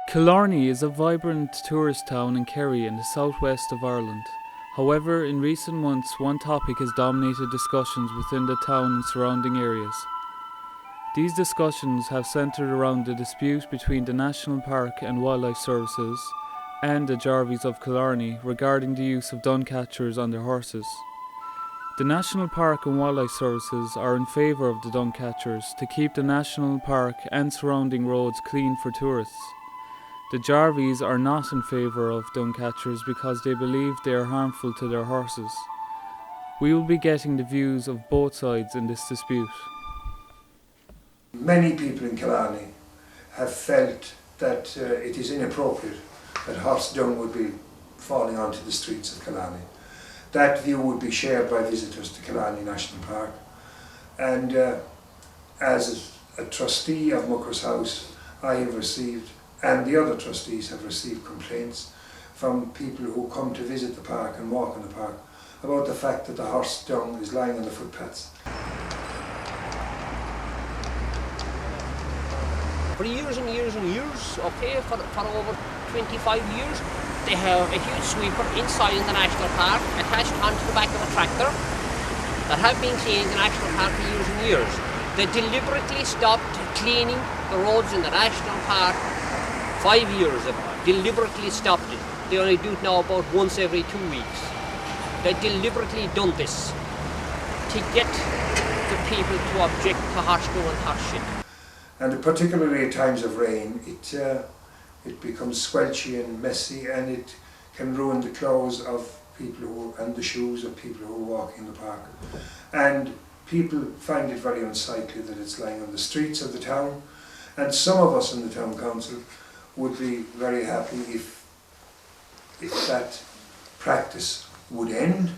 Killarney is a vibrant tourist town in Kerry in the southwest of Ireland. However, in recent months, one topic has dominated discussions within the town and surrounding areas. These discussions have centred around the dispute between the National Park and Wildlife Services and the Jarveys of Killarney regarding the use of Dung Catchers on their horses. The National Park and Wildlife Services are in favour of the Dung Catchers to keep the National Park and surrounding roads clean for tourists. The Jarveys are not in favour of Dung Catchers because they believe they are harmful to their horses. We will be getting the views of both sides in this dispute. Many people in Killarney have felt that it is inappropriate that horse dung would be falling onto the streets of Killarney. That view would be shared by visitors to Killarney National Park. And as a trustee of Mucker's House, I have received, and the other trustees have received, complaints from people who come to visit the park and walk in the park about the fact that the horse dung is lying on the footpaths. For years and years and years, okay, for over 25 years, they have a huge sweeper inside the National Park attached onto the back of a tractor that have been cleaning the National Park for years and years. They deliberately stopped cleaning the roads in the National Park 5 years ago. Deliberately stopped it. They only do it now about once every 2 weeks. They deliberately done this to get the people to object to horse dung and horse shit. And particularly at times of rain, it becomes squelchy and messy, and it can ruin the clothes of people and the shoes of people who are walking in the park. And people find it very unsightly that it's lying on the streets of the town. And some of us in the town council would be very happy if that practice would end,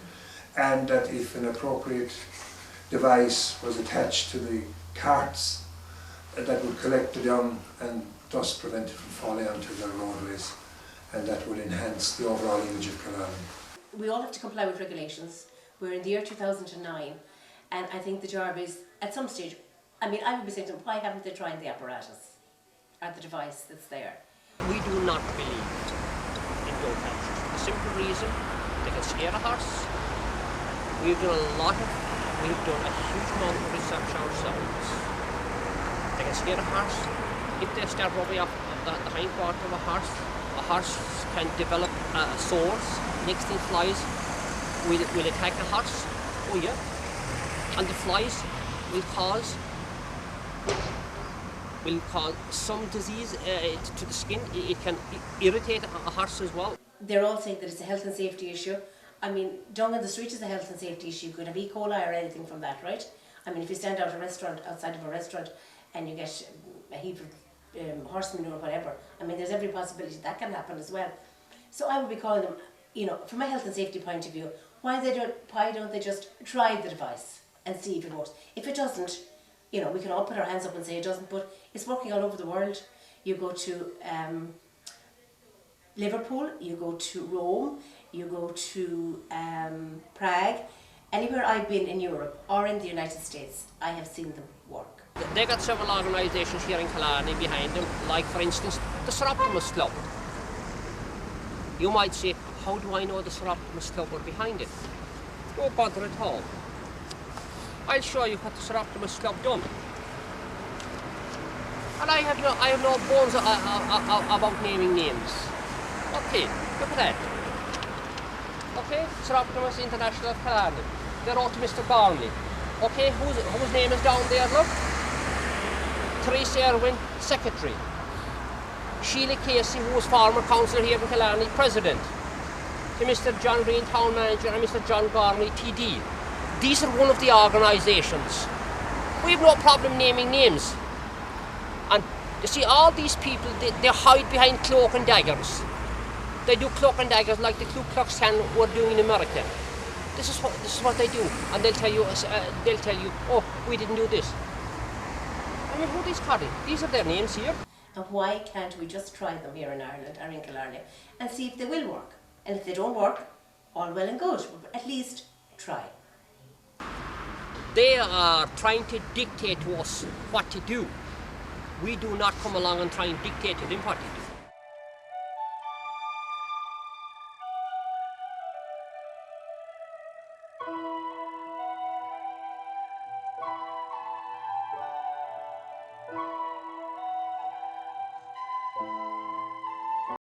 and that if an appropriate device was attached to the carts that would collect the dung and thus prevent it from falling onto the roadways, and that would enhance the overall image of Killarney. We all have to comply with regulations. We're in the year 2009, and I think the Jarveys, at some stage, I would be saying to them, why haven't they tried the apparatus or the device that's there? We do not believe in Dung Catchers. The simple reason, they can scare a horse. We've done a huge amount of research ourselves. They can scare a horse. If they start rubbing off the hind part of a horse can develop sores. Next thing, flies will attack the horse. Oh yeah. And the flies will cause some disease to the skin. It can irritate a horse as well. They're all saying that it's a health and safety issue. Dung on the street is a health and safety issue. You could have E. coli or anything from that, right? If you stand outside of a restaurant and you get a heap of horse manure or whatever, there's every possibility that can happen as well. So I would be calling them, from a health and safety point of view, why don't they just try the device and see if it works? If it doesn't, we can all put our hands up and say it doesn't, but it's working all over the world. You go to Liverpool, you go to Rome, you go to Prague. Anywhere I've been in Europe or in the United States, I have seen them work. They got several organisations here in Killarney behind them, like for instance the Seroptimus Club. You might say, how do I know the Seroptimus Club are behind it? No bother at all. I'll show you what the Seroptimus Club done. And I have no bones about naming names. Okay, look at that. Okay, Seroptimus International of Killarney. They wrote to Mr. Barney. Okay, whose name is down there, look? Teresa Irwin, Secretary. Sheila Casey, who was former councillor here in Killarney, President. To Mr. John Green, Town Manager, and Mr. John Gorney, TD. These are one of the organisations. We have no problem naming names. And you see, all these people, they hide behind cloak and daggers. They do cloak and daggers like the Ku Klux Klan were doing in America. This is what they do, and they'll tell you, oh, we didn't do this. Who these carry? These are their names here. And why can't we just try them here in Ireland or in Killarney and see if they will work? And if they don't work, all well and good, but at least try. They are trying to dictate to us what to do. We do not come along and try and dictate to them what to do.